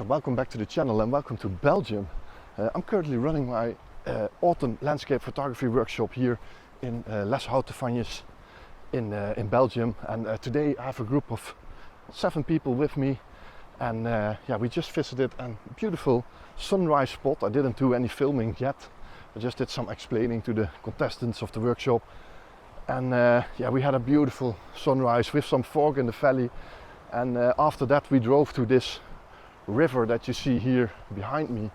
So welcome back to the channel and welcome to Belgium. I'm currently running my autumn landscape photography workshop here in Les Hautes Fagnes in Belgium, and today I have a group of 7 people with me, and yeah, we just visited a beautiful sunrise spot. I didn't do any filming yet, I just did some explaining to the contestants of the workshop, and yeah, we had a beautiful sunrise with some fog in the valley, and after that we drove to this river that you see here behind me,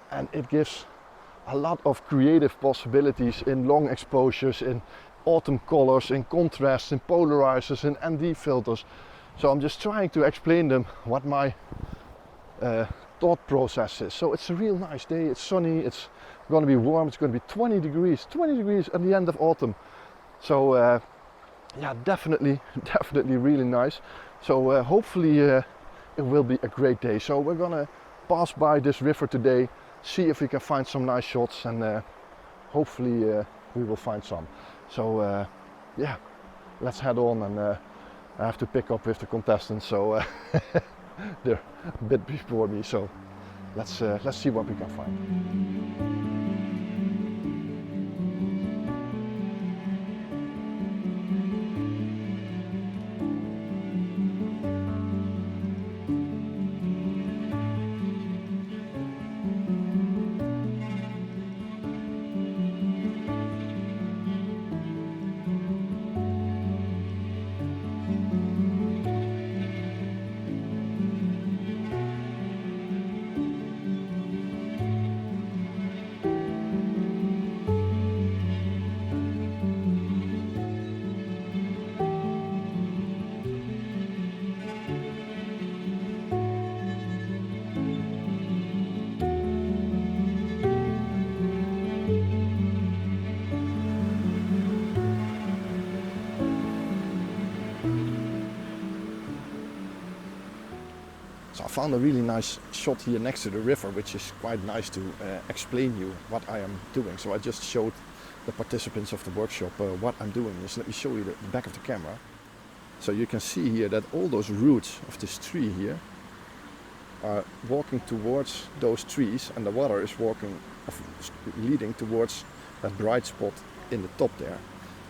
and it gives a lot of creative possibilities in long exposures, in autumn colors, in contrast, in polarizers, in ND filters. So I'm just trying to explain them what my thought process is. So it's a real nice day, it's sunny, it's going to be warm, it's going to be 20 degrees at the end of autumn. So yeah, definitely really nice. So hopefully it will be a great day. So we're gonna pass by this river today, see if we can find some nice shots, and hopefully we will find some. So yeah, let's head on, and I have to pick up with the contestants, so they're a bit before me. So let's see what we can find. So I found a really nice shot here next to the river, which is quite nice to explain you what I am doing. So I just showed the participants of the workshop what I'm doing. Just let me show you the back of the camera. So you can see here that all those roots of this tree here are walking towards those trees, and the water is leading towards that bright spot in the top there.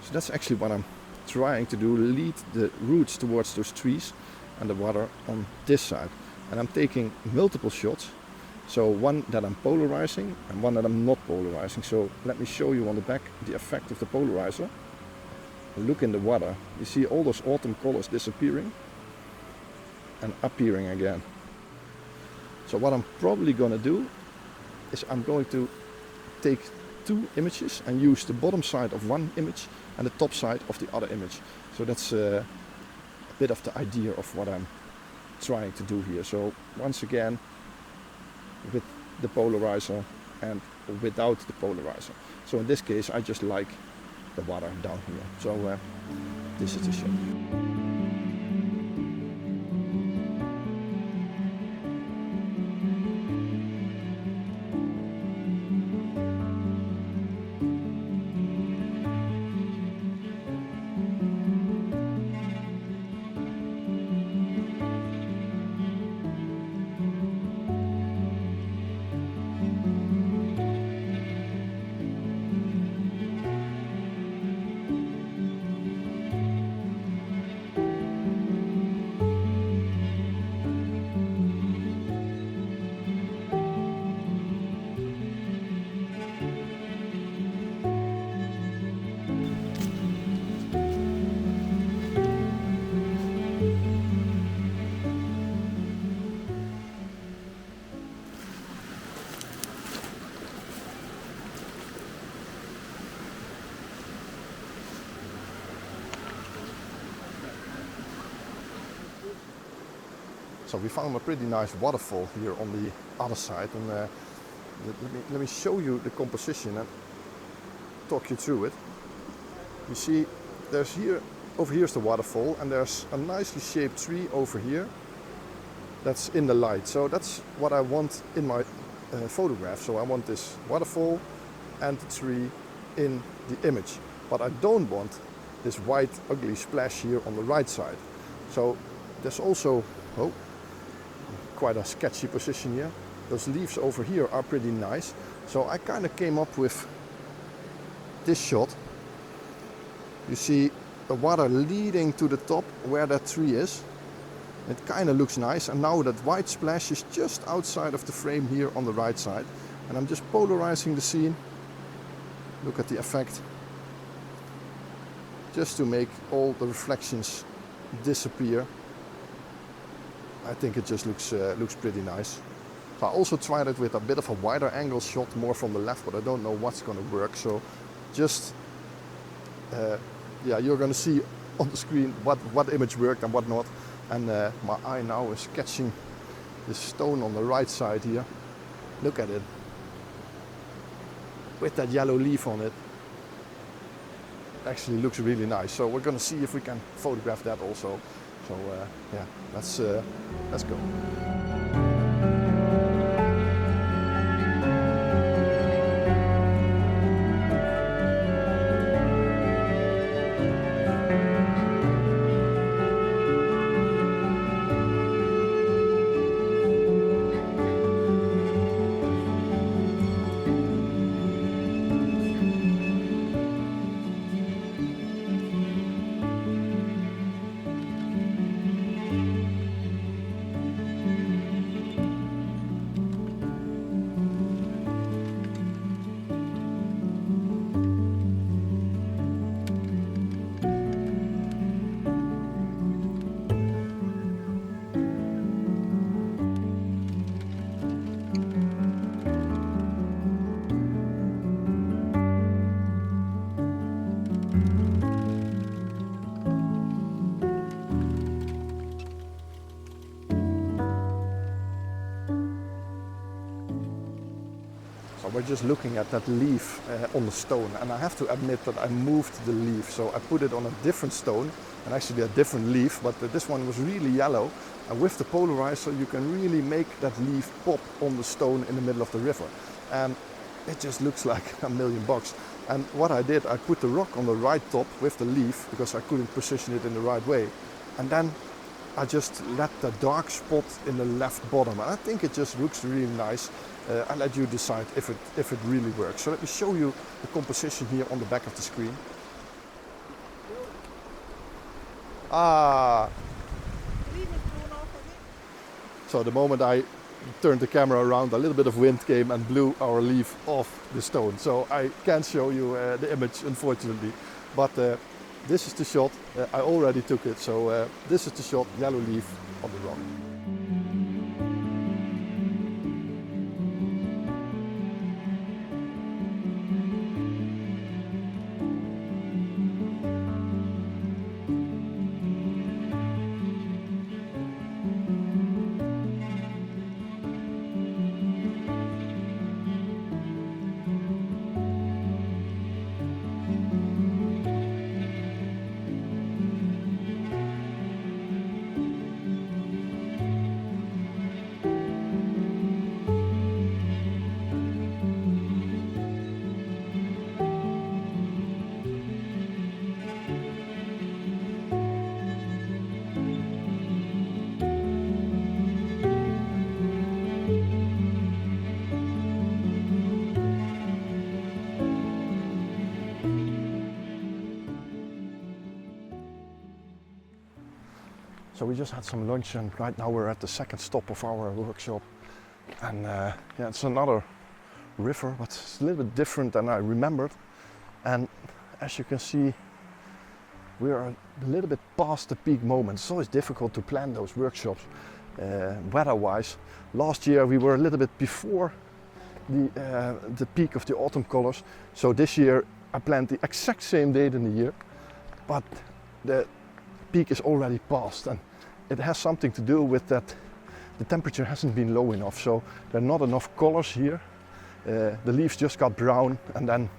So that's actually what I'm trying to do, lead the roots towards those trees and the water on this side. And I'm taking multiple shots, so one that I'm polarizing and one that I'm not polarizing. So let me show you on the back the effect of the polarizer. Look in the water, you see all those autumn colors disappearing and appearing again. So what I'm probably going to do is I'm going to take 2 images and use the bottom side of one image and the top side of the other image. So that's a bit of the idea of what I'm trying to do here. So once again, with the polarizer and without the polarizer. So in this case I just like the water down here. So this is the shot. So we found a pretty nice waterfall here on the other side, and let me show you the composition and talk you through it. You see, over here is the waterfall, and there's a nicely shaped tree over here that's in the light. So that's what I want in my photograph. So I want this waterfall and the tree in the image, but I don't want this white ugly splash here on the right side. So there's also quite a sketchy position here. Those leaves over here are pretty nice. So I kind of came up with this shot. You see the water leading to the top where that tree is. It kind of looks nice, and now that white splash is just outside of the frame here on the right side. And I'm just polarizing the scene. Look at the effect. Just to make all the reflections disappear. I think it just looks pretty nice. So I also tried it with a bit of a wider angle shot, more from the left, but I don't know what's going to work. So just, yeah, you're going to see on the screen what image worked and what not. And my eye now is catching this stone on the right side here. Look at it. With that yellow leaf on it. Actually looks really nice. So we're going to see if we can photograph that also. So yeah, let's go. We're just looking at that leaf on the stone, and I have to admit that I moved the leaf, so I put it on a different stone and actually a different leaf, but this one was really yellow, and with the polarizer you can really make that leaf pop on the stone in the middle of the river, and it just looks like $1,000,000. And what I did, I put the rock on the right top with the leaf because I couldn't position it in the right way, and then I just let the dark spot in the left bottom, and I think it just looks really nice. I'll let you decide if it really works. So let me show you the composition here on the back of the screen. So the moment I turned the camera around, a little bit of wind came and blew our leaf off the stone. So I can't show you the image, unfortunately. But this is the shot. I already took it. So this is the shot, yellow leaf on the rock. So we just had some lunch, and right now we're at the second stop of our workshop. And yeah, it's another river, but it's a little bit different than I remembered. And as you can see, we are a little bit past the peak moment. It's always difficult to plan those workshops weather-wise. Last year we were a little bit before the peak of the autumn colors. So this year I planned the exact same date in the year, but the peak is already past, and it has something to do with that the temperature hasn't been low enough, so there are not enough colors here. The leaves just got brown and then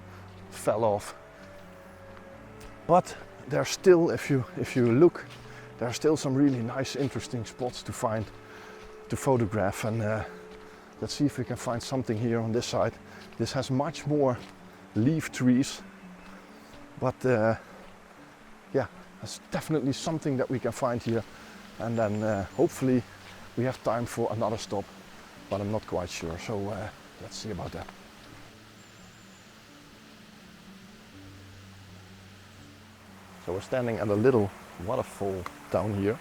fell off. But there's still, if you look, there are still some really nice, interesting spots to find, to photograph. And let's see if we can find something here on this side. This has much more leaf trees, but yeah, there's definitely something that we can find here. And then hopefully we have time for another stop, but I'm not quite sure, so let's see about that. So we're standing at a little waterfall down here.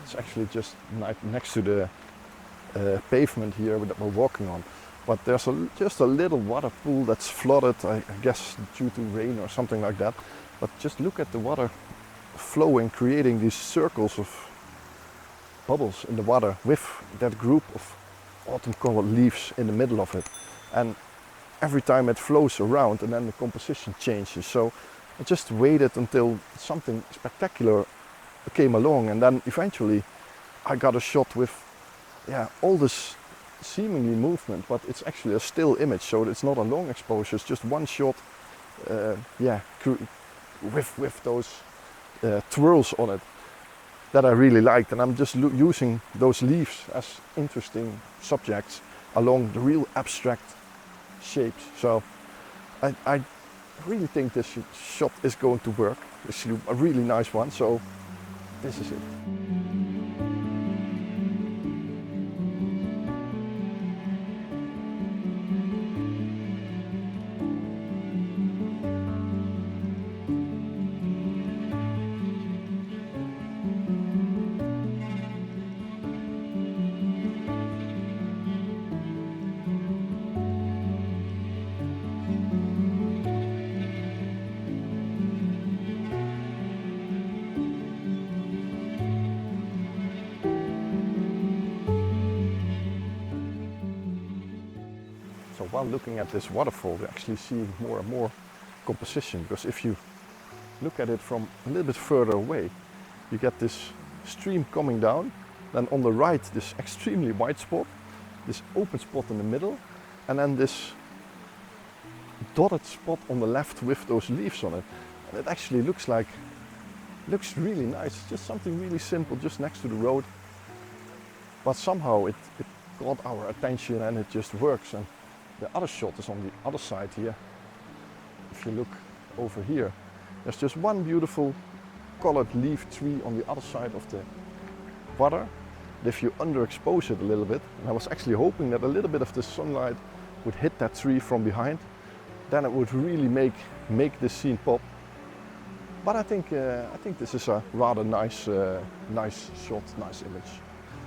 It's actually just next to the pavement here that we're walking on. But there's just a little water pool that's flooded, I guess due to rain or something like that. But just look at the water flowing, creating these circles of bubbles in the water with that group of autumn colored leaves in the middle of it. And every time it flows around and then the composition changes. So I just waited until something spectacular came along, and then eventually I got a shot with all this seemingly movement, but it's actually a still image, so it's not a long exposure, it's just one shot with those twirls on it that I really liked. And I'm just using those leaves as interesting subjects along the real abstract shapes. So I really think this shot is going to work. It's a really nice one, so this is it. So while looking at this waterfall, we're actually seeing more and more composition, because if you look at it from a little bit further away, you get this stream coming down, then on the right this extremely wide spot, this open spot in the middle, and then this dotted spot on the left with those leaves on it. And it actually looks really nice. It's just something really simple just next to the road, but somehow it caught our attention and it just works. And the other shot is on the other side here. If you look over here, there's just one beautiful colored leaf tree on the other side of the water. And if you underexpose it a little bit, and I was actually hoping that a little bit of the sunlight would hit that tree from behind, then it would really make this scene pop. But I think this is a rather nice shot, nice image.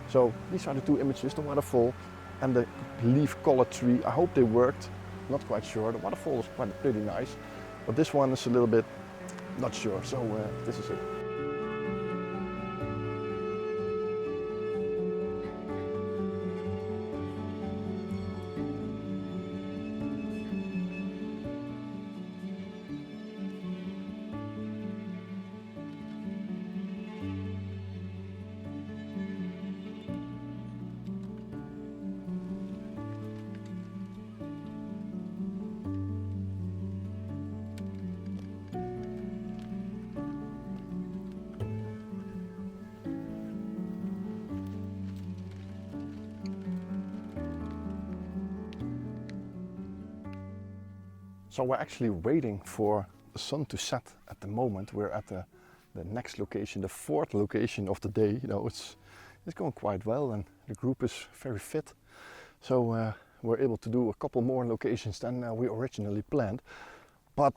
So these are the two images, the waterfall and the leaf colored tree. I hope they worked, not quite sure. The waterfall is pretty nice, but this one is a little bit not sure, so this is it. So we're actually waiting for the sun to set at the moment. We're at the next location, the fourth location of the day. You know, it's going quite well and the group is very fit. So we're able to do a couple more locations than we originally planned. But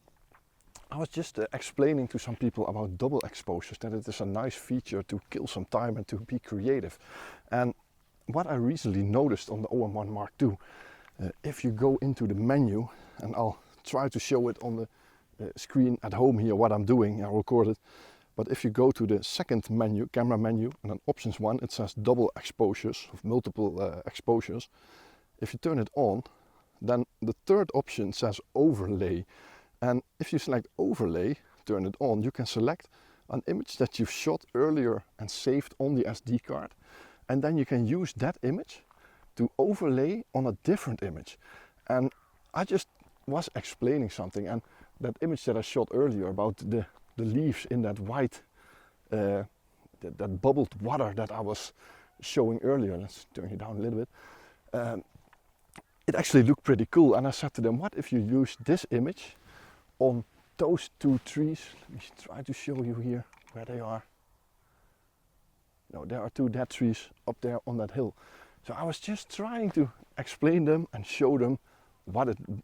I was just explaining to some people about double exposures, that it is a nice feature to kill some time and to be creative. And what I recently noticed on the OM-1 Mark II, if you go into the menu, and I'll try to show it on the screen at home here what I'm doing, I'll record it. But if you go to the second menu, camera menu, and then options 1, it says double exposures, of multiple exposures. If you turn it on, then the third option says overlay. And if you select overlay, turn it on, you can select an image that you've shot earlier and saved on the SD card. And then you can use that image to overlay on a different image. And I just was explaining something, and that image that I shot earlier about the leaves in that white, that bubbled water that I was showing earlier, let's turn it down a little bit, it actually looked pretty cool. And I said to them, what if you use this image on those two trees? Let me try to show you here where they are. No, there are 2 dead trees up there on that hill. So I was just trying to explain them and show them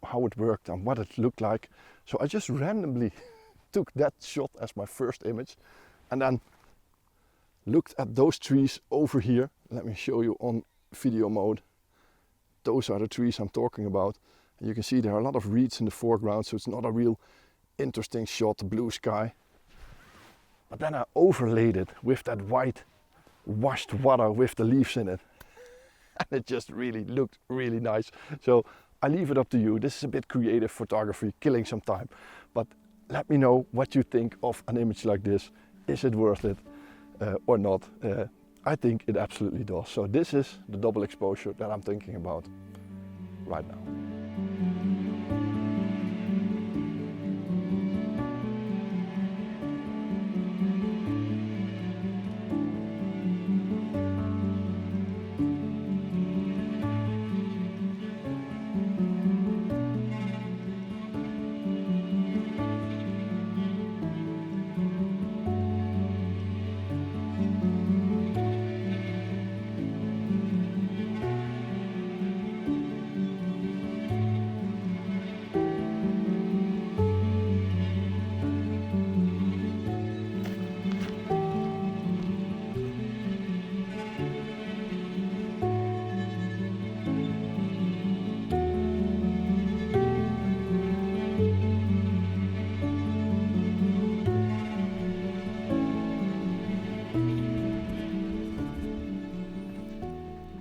how it worked and what it looked like. So I just randomly took that shot as my first image and then looked at those trees over here. Let me show you on video mode. Those are the trees I'm talking about. And you can see there are a lot of reeds in the foreground, so it's not a real interesting shot, blue sky. But then I overlaid it with that white washed water with the leaves in it. And it just really looked really nice. So I leave it up to you. This is a bit creative photography, killing some time. But let me know what you think of an image like this. Is it worth it or not? I think it absolutely does. So this is the double exposure that I'm thinking about right now.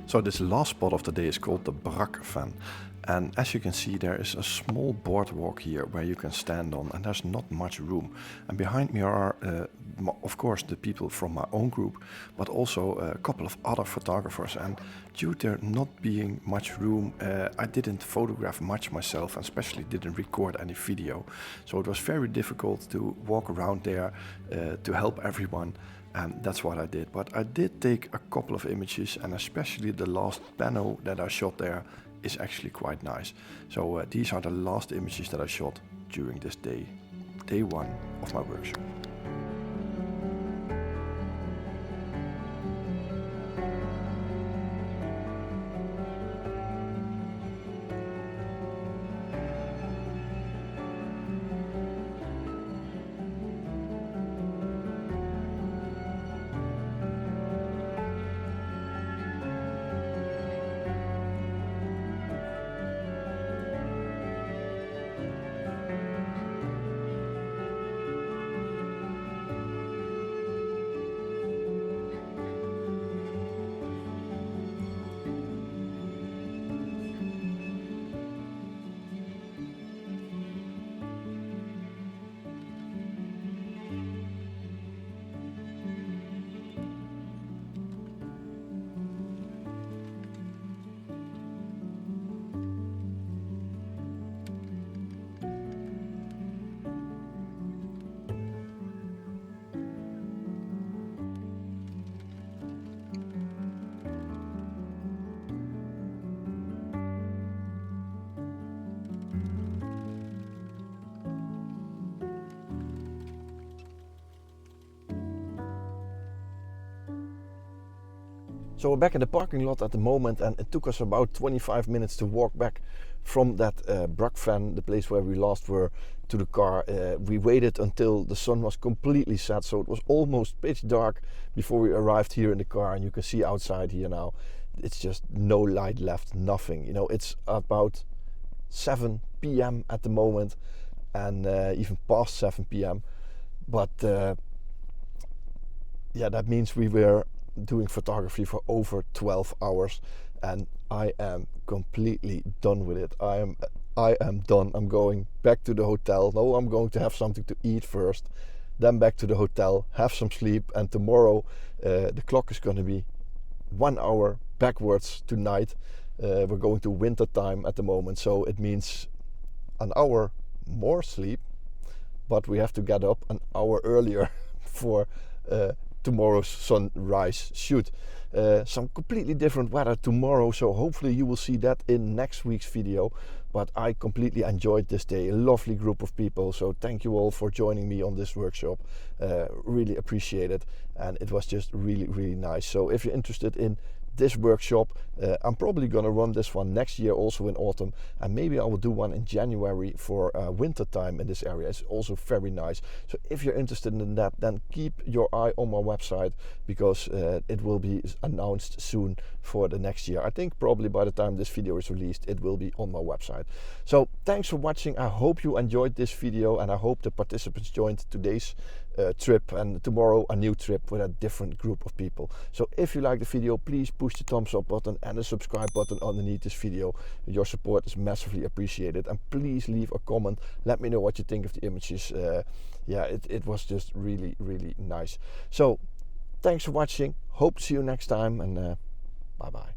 So this last spot of the day is called the Brackven, and as you can see there is a small boardwalk here where you can stand on, and there's not much room. And behind me are of course the people from my own group, but also a couple of other photographers, and due to there not being much room I didn't photograph much myself, and especially didn't record any video. So it was very difficult to walk around there to help everyone. And that's what I did. But I did take a couple of images, and especially the last panel that I shot there is actually quite nice. So these are the last images that I shot during this day 1 of my workshop. So we're back in the parking lot at the moment, and it took us about 25 minutes to walk back from that Brackven, the place where we last were, to the car. We waited until the sun was completely set, so it was almost pitch dark before we arrived here in the car, and you can see outside here now, it's just no light left, nothing. You know, it's about 7 p.m. at the moment, and even past 7 p.m. But yeah, that means we were doing photography for over 12 hours, and I am completely done with it. I am done. I'm going back to the hotel. No, I'm going to have something to eat first, then back to the hotel, have some sleep, and tomorrow the clock is going to be 1 hour backwards tonight. We're going to winter time at the moment, so it means an hour more sleep, but we have to get up an hour earlier for tomorrow's sunrise shoot. Some completely different weather tomorrow, so hopefully you will see that in next week's video. but I completely enjoyed this day. A lovely group of people, so thank you all for joining me on this workshop. Really appreciate it, and it was just really nice. So if you're interested in this workshop, I'm probably gonna run this one next year, also in autumn, and maybe I will do one in January for winter time in this area. It's also very nice. So if you're interested in that, then keep your eye on my website, because it will be announced soon for the next year. I think probably by the time this video is released, it will be on my website. So thanks for watching. I hope you enjoyed this video, and I hope the participants joined today's trip, and tomorrow a new trip with a different group of people. So if you like the video, please push the thumbs up button and the subscribe button underneath this video. Your support is massively appreciated, and please leave a comment. Let me know what you think of the images. Yeah, it was just really nice. So thanks for watching. Hope to see you next time, and bye bye.